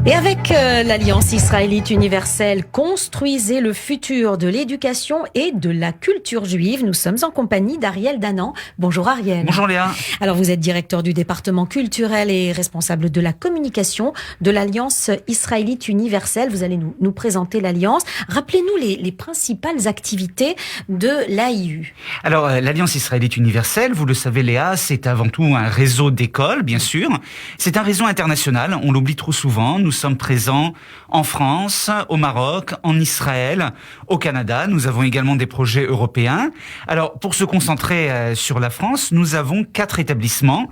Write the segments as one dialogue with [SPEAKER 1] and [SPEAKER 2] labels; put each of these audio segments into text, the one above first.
[SPEAKER 1] Et avec l'Alliance israélite universelle, construisez le futur de l'éducation et de la culture juive. Nous sommes en compagnie d'Ariel Danan. Bonjour Ariel.
[SPEAKER 2] Bonjour Léa.
[SPEAKER 1] Alors vous êtes directeur du département culturel et responsable de la communication de l'Alliance israélite universelle. Vous allez nous présenter l'Alliance. Rappelez-nous les principales activités de l'AIU.
[SPEAKER 2] Alors l'Alliance israélite universelle, vous le savez Léa, c'est avant tout un réseau d'écoles, bien sûr. C'est un réseau international, on l'oublie trop souvent. Nous sommes présents en France, au Maroc, en Israël, au Canada. Nous avons également des projets européens. Alors, pour se concentrer sur la France, nous avons 4 établissements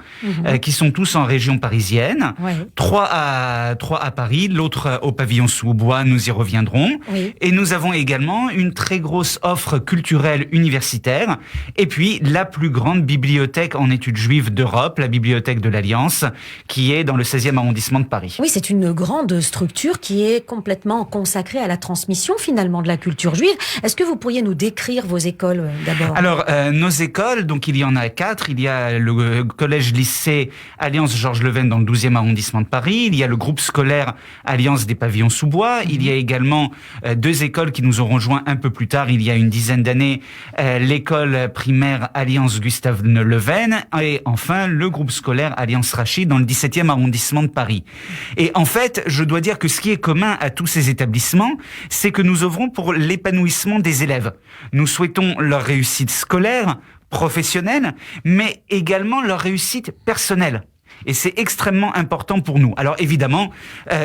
[SPEAKER 2] qui sont tous en région parisienne. Oui. 3 à Paris, l'autre au pavillon Sous-Bois, nous y reviendrons. Oui. Et nous avons également une très grosse offre culturelle universitaire. Et puis, la plus grande bibliothèque en études juives d'Europe, la bibliothèque de l'Alliance, qui est dans le 16e arrondissement de Paris.
[SPEAKER 1] Oui, c'est une grande structure qui est complètement consacrée à la transmission finalement de la culture juive. Est-ce que vous pourriez nous décrire vos écoles d'abord ?
[SPEAKER 2] Alors, nos écoles, donc il y en a 4. Il y a le collège-lycée Alliance Georges Leven dans le 12e arrondissement de Paris. Il y a le groupe scolaire Alliance des Pavillons Sous-Bois. Il y a également 2 écoles qui nous ont rejoints un peu plus tard, il y a une dizaine d'années, l'école primaire Alliance Gustave Leven et enfin le groupe scolaire Alliance Rachid dans le 17e arrondissement de Paris. Et en fait, je dois dire que ce qui est commun à tous ces établissements, c'est que nous œuvrons pour l'épanouissement des élèves. Nous souhaitons leur réussite scolaire, professionnelle, mais également leur réussite personnelle. Et c'est extrêmement important pour nous. Alors évidemment,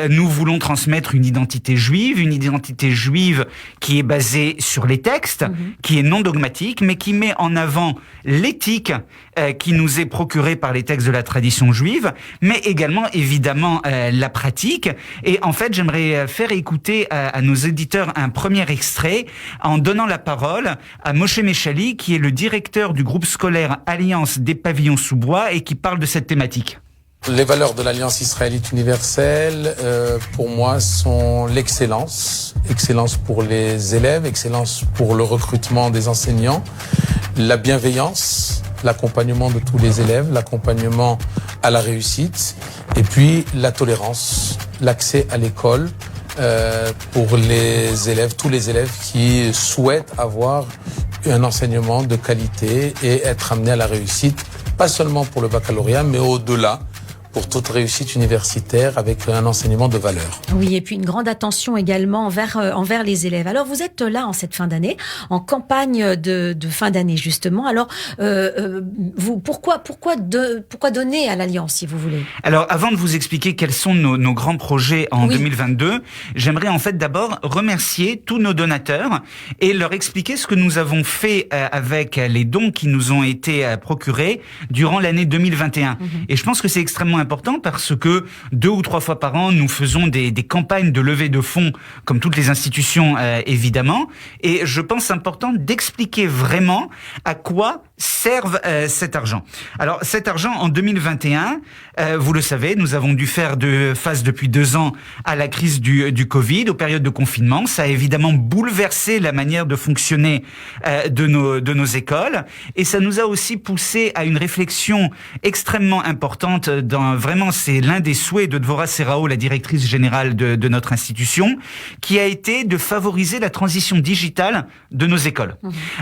[SPEAKER 2] nous voulons transmettre une identité juive qui est basée sur les textes, qui est non dogmatique, mais qui met en avant l'éthique qui nous est procurée par les textes de la tradition juive, mais également évidemment la pratique. Et en fait, j'aimerais faire écouter à nos éditeurs un premier extrait en donnant la parole à Moshe Mechali, qui est le directeur du groupe scolaire Alliance des Pavillons Sous-Bois et qui parle de cette thématique.
[SPEAKER 3] Les valeurs de l'Alliance israélite universelle, pour moi, sont l'excellence. Excellence pour les élèves, excellence pour le recrutement des enseignants, la bienveillance, l'accompagnement de tous les élèves, l'accompagnement à la réussite, et puis la tolérance, l'accès à l'école pour les élèves, tous les élèves qui souhaitent avoir un enseignement de qualité et être amenés à la réussite, pas seulement pour le baccalauréat, mais au-delà, pour toute réussite universitaire avec un enseignement de valeur.
[SPEAKER 1] Oui, et puis une grande attention également envers les élèves. Alors vous êtes là en cette fin d'année, en campagne de fin d'année justement. Alors pourquoi donner à l'Alliance si vous voulez ?
[SPEAKER 2] Alors avant de vous expliquer quels sont nos grands projets en 2022, j'aimerais en fait d'abord remercier tous nos donateurs et leur expliquer ce que nous avons fait avec les dons qui nous ont été procurés durant l'année 2021. Et je pense que c'est extrêmement important parce que 2 ou 3 fois par an, nous faisons des campagnes de levée de fonds, comme toutes les institutions évidemment. Et je pense important d'expliquer vraiment à quoi servent cet argent. Alors cet argent en 2021, vous le savez, nous avons dû faire face depuis 2 ans à la crise du Covid, aux périodes de confinement. Ça a évidemment bouleversé la manière de fonctionner de nos écoles et ça nous a aussi poussé à une réflexion extrêmement importante vraiment, c'est l'un des souhaits de Dvorah Serrao, la directrice générale de notre institution, qui a été de favoriser la transition digitale de nos écoles.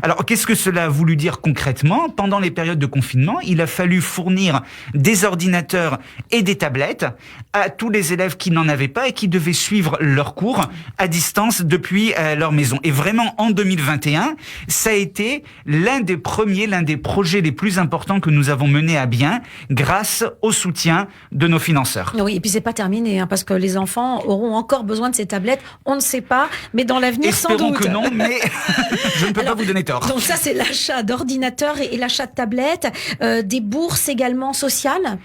[SPEAKER 2] Alors, qu'est-ce que cela a voulu dire concrètement ? Pendant les périodes de confinement, il a fallu fournir des ordinateurs et des tablettes à tous les élèves qui n'en avaient pas et qui devaient suivre leurs cours à distance depuis leur maison. Et vraiment, en 2021, ça a été l'un des projets les plus importants que nous avons menés à bien grâce au soutien de nos financeurs.
[SPEAKER 1] Oui, et puis c'est pas terminé, parce que les enfants auront encore besoin de ces tablettes. On ne sait pas, mais dans l'avenir, sans doute.
[SPEAKER 2] Espérons que non, mais je ne peux pas vous donner tort.
[SPEAKER 1] Donc ça, c'est l'achat d'ordinateurs et l'achat de tablettes, des bourses également sociales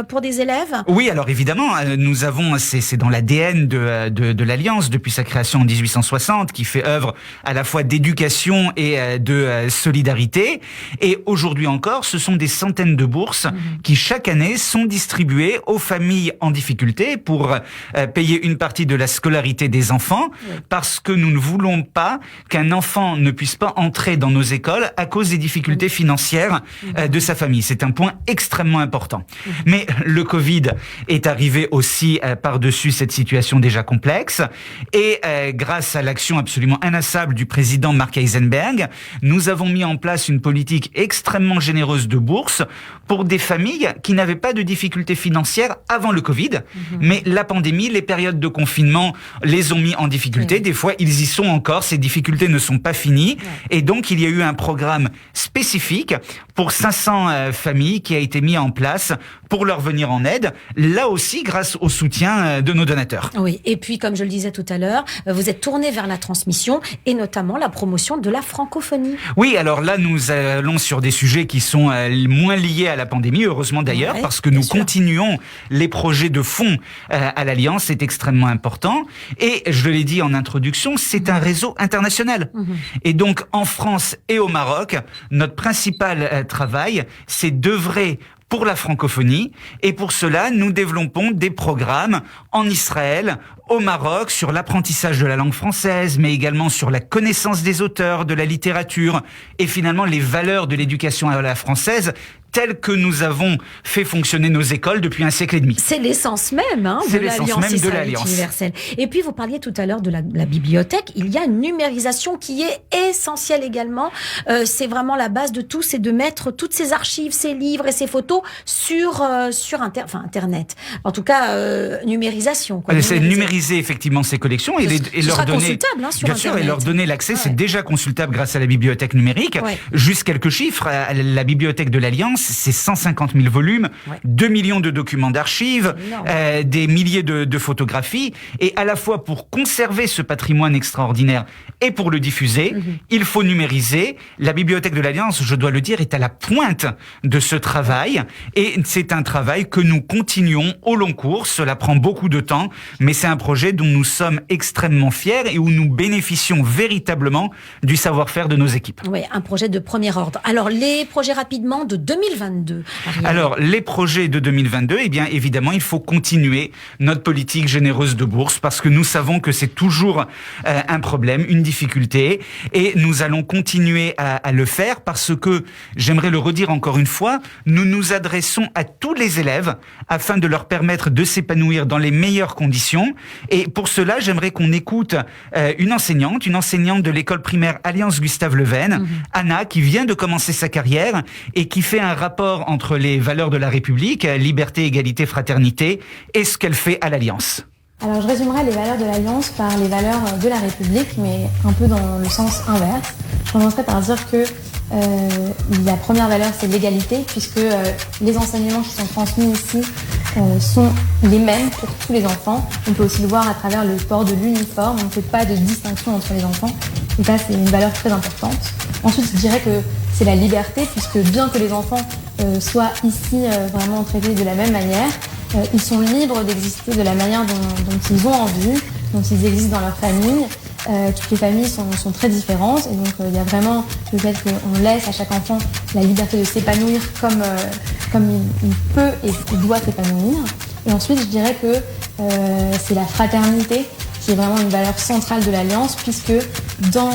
[SPEAKER 1] pour des élèves.
[SPEAKER 2] Oui, alors évidemment, nous avons, c'est dans l'ADN de l'Alliance depuis sa création en 1860, qui fait œuvre à la fois d'éducation et de solidarité. Et aujourd'hui encore, ce sont des centaines de bourses qui chaque année sont distribuées aux familles en difficulté pour payer une partie de la scolarité des enfants, parce que nous ne voulons pas qu'un enfant ne puisse pas entrer dans nos écoles à cause des difficultés financière de sa famille. C'est un point extrêmement important. Mais le Covid est arrivé aussi par-dessus cette situation déjà complexe et grâce à l'action absolument inlassable du président Mark Heisenberg, nous avons mis en place une politique extrêmement généreuse de bourses pour des familles qui n'avaient pas de difficultés financières avant le Covid. Mais la pandémie, les périodes de confinement les ont mis en difficulté. Des fois, ils y sont encore. Ces difficultés ne sont pas finies. Et donc, il y a eu un programme spécifique pour 500 familles qui a été mis en place pour leur venir en aide. Là aussi, grâce au soutien de nos donateurs.
[SPEAKER 1] Oui. Et puis, comme je le disais tout à l'heure, vous êtes tourné vers la transmission et notamment la promotion de la francophonie.
[SPEAKER 2] Oui, alors là, nous allons sur des sujets qui sont moins liés à la pandémie, heureusement d'ailleurs, parce que nous continuons les projets de fonds à l'Alliance, c'est extrêmement important. Et je l'ai dit en introduction, c'est un réseau international. Et donc, en France et au Maroc, notre principal travail, c'est d'œuvrer pour la francophonie. Et pour cela, nous développons des programmes en Israël, au Maroc, sur l'apprentissage de la langue française, mais également sur la connaissance des auteurs, de la littérature, et finalement les valeurs de l'éducation à la française, telles que nous avons fait fonctionner nos écoles depuis un siècle et demi.
[SPEAKER 1] C'est l'essence même de l'Alliance israélite universelle. Et puis, vous parliez tout à l'heure de la bibliothèque. Il y a une numérisation qui est essentielle également. C'est vraiment la base de tout, c'est de mettre toutes ces archives, ces livres et ces photos sur Internet. En tout cas, numérisation.
[SPEAKER 2] C'est numériser effectivement ces collections et leur donner,
[SPEAKER 1] consultable, sur
[SPEAKER 2] bien
[SPEAKER 1] Internet.
[SPEAKER 2] sûr, et leur donner l'accès. C'est déjà consultable grâce à la bibliothèque numérique. Juste quelques chiffres. La bibliothèque de l'Alliance, c'est 150 000 volumes, 2 millions de documents d'archives, des milliers de photographies. Et à la fois pour conserver ce patrimoine extraordinaire et pour le diffuser, il faut numériser. La bibliothèque de l'Alliance, je dois le dire, est à la pointe de ce travail. Et c'est un travail que nous continuons au long cours. Cela prend beaucoup de temps, mais c'est un projet dont nous sommes extrêmement fiers et où nous bénéficions véritablement du savoir-faire de nos équipes.
[SPEAKER 1] Oui, un projet de premier ordre. Alors, les projets rapidement de 2022. Ariel.
[SPEAKER 2] Alors, les projets de 2022, eh bien, évidemment, il faut continuer notre politique généreuse de bourse parce que nous savons que c'est toujours un problème, une difficulté, et nous allons continuer à le faire parce que, j'aimerais le redire encore une fois, nous nous adressons à tous les élèves afin de leur permettre de s'épanouir dans les meilleures conditions. Et pour cela, j'aimerais qu'on écoute une enseignante de l'école primaire Alliance Gustave Leven, Anna, qui vient de commencer sa carrière et qui fait un rapport entre les valeurs de la République, liberté, égalité, fraternité, et ce qu'elle fait à l'Alliance.
[SPEAKER 4] Alors je résumerai les valeurs de l'Alliance par les valeurs de la République, mais un peu dans le sens inverse. Je commencerai par dire que la première valeur, c'est l'égalité, puisque les enseignements qui sont transmis ici sont les mêmes pour tous les enfants. On peut aussi le voir à travers le port de l'uniforme, on ne fait pas de distinction entre les enfants. Et ça, c'est une valeur très importante. Ensuite, je dirais que c'est la liberté, puisque bien que les enfants soient ici vraiment traités de la même manière, ils sont libres d'exister de la manière dont ils ont envie, dont ils existent dans leur famille. Toutes les familles sont très différentes et donc il y a vraiment le fait qu'on laisse à chaque enfant la liberté de s'épanouir comme il peut et il doit s'épanouir. Et ensuite, je dirais que c'est la fraternité qui est vraiment une valeur centrale de l'Alliance, puisque dans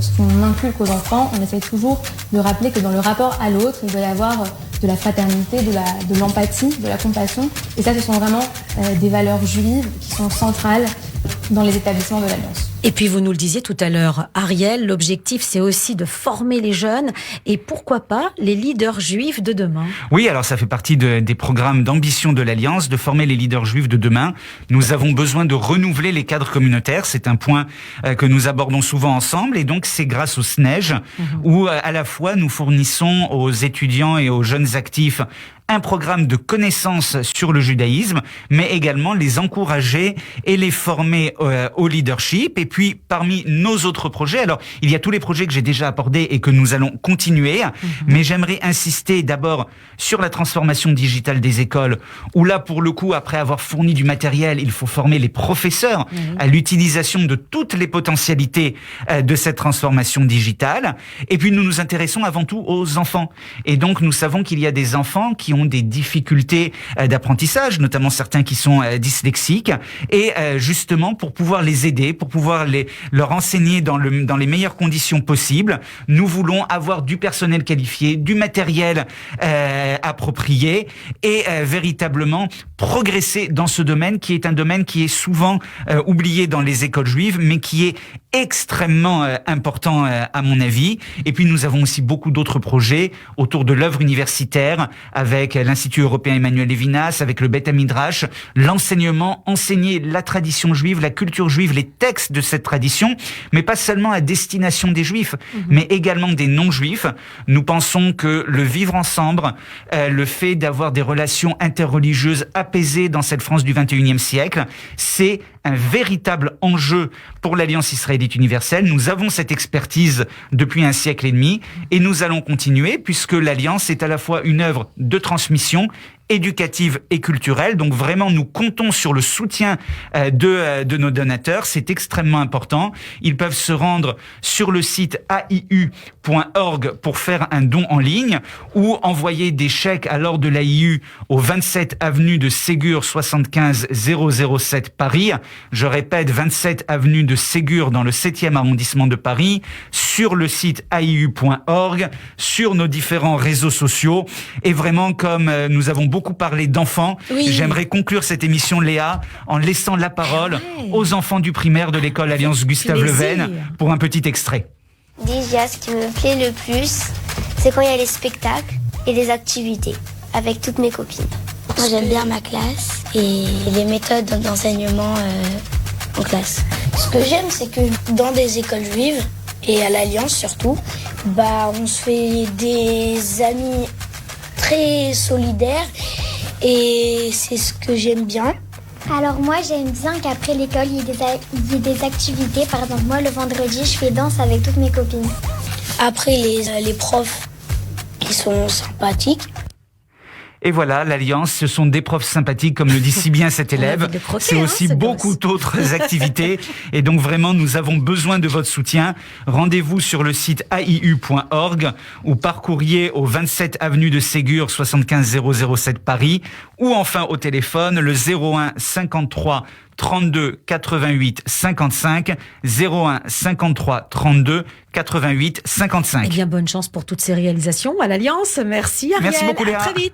[SPEAKER 4] ce qu'on inculque aux enfants, on essaie toujours de rappeler que dans le rapport à l'autre, il doit y avoir de la fraternité, de l'empathie, de la compassion. Et ça, ce sont vraiment des valeurs juives qui sont centrales dans les établissements de l'Alliance.
[SPEAKER 1] Et puis vous nous le disiez tout à l'heure, Ariel, l'objectif c'est aussi de former les jeunes et pourquoi pas les leaders juifs de demain.
[SPEAKER 2] Oui, alors ça fait partie des programmes d'ambition de l'Alliance, de former les leaders juifs de demain. Nous avons besoin de renouveler les cadres communautaires, c'est un point que nous abordons souvent ensemble et donc c'est grâce au SNEJ où à la fois nous fournissons aux étudiants et aux jeunes actifs un programme de connaissances sur le judaïsme, mais également les encourager et les former au leadership. Et puis, parmi nos autres projets, alors, il y a tous les projets que j'ai déjà abordés et que nous allons continuer, mais j'aimerais insister d'abord sur la transformation digitale des écoles, où là, pour le coup, après avoir fourni du matériel, il faut former les professeurs à l'utilisation de toutes les potentialités de cette transformation digitale. Et puis, nous nous intéressons avant tout aux enfants. Et donc, nous savons qu'il y a des enfants qui ont ont des difficultés d'apprentissage, notamment certains qui sont dyslexiques, et justement pour pouvoir les aider, pour pouvoir leur enseigner dans les meilleures conditions possibles, nous voulons avoir du personnel qualifié, du matériel approprié et véritablement progresser dans ce domaine qui est un domaine qui est souvent oublié dans les écoles juives, mais qui est extrêmement important à mon avis. Et puis nous avons aussi beaucoup d'autres projets autour de l'œuvre universitaire avec l'Institut européen Emmanuel Levinas, avec le Beth Midrash, l'enseignement, enseigner la tradition juive, la culture juive, les textes de cette tradition, mais pas seulement à destination des juifs, mais également des non-juifs. Nous pensons que le vivre ensemble, le fait d'avoir des relations interreligieuses apaisées dans cette France du 21e siècle, c'est un véritable enjeu pour l'Alliance israélite universelle. Nous avons cette expertise depuis un siècle et demi et nous allons continuer puisque l'Alliance est à la fois une œuvre de transmission éducative et culturelle. Donc vraiment, nous comptons sur le soutien de nos donateurs. C'est extrêmement important. Ils peuvent se rendre sur le site aiu.org pour faire un don en ligne ou envoyer des chèques à l'ordre de l'AIU au 27 avenue de Ségur 75 007 Paris. Je répète, 27 avenue de Ségur dans le 7e arrondissement de Paris, sur le site aiu.org, sur nos différents réseaux sociaux. Et vraiment, comme nous avons beaucoup parlé d'enfants, j'aimerais conclure cette émission, Léa, en laissant la parole aux enfants du primaire de l'école Alliance Gustave Leven pour un petit extrait.
[SPEAKER 5] Déjà, ce qui me plaît le plus, c'est quand il y a les spectacles et les activités avec toutes mes copines. Moi, j'aime bien ma classe et les méthodes d'enseignement en classe.
[SPEAKER 6] Ce que j'aime, c'est que dans des écoles juives, et à l'Alliance surtout, on se fait des amis très solidaires et c'est ce que j'aime bien.
[SPEAKER 5] Alors moi, j'aime bien qu'après l'école, il y ait des activités. Par exemple, moi, le vendredi, je fais danse avec toutes mes copines.
[SPEAKER 6] Après, les profs, ils sont sympathiques.
[SPEAKER 2] Et voilà, l'Alliance, ce sont des profs sympathiques, comme le dit si bien cet élève. C'est aussi beaucoup d'autres activités. Et donc vraiment, nous avons besoin de votre soutien. Rendez-vous sur le site aiu.org ou par courrier au 27 avenue de Ségur 75 007 Paris ou enfin au téléphone le 01 53 32 88 55 01 53 32 88 55.
[SPEAKER 1] Eh bien, bonne chance pour toutes ces réalisations à l'Alliance. Merci Ariel.
[SPEAKER 2] Merci beaucoup, Léa.
[SPEAKER 1] À très vite.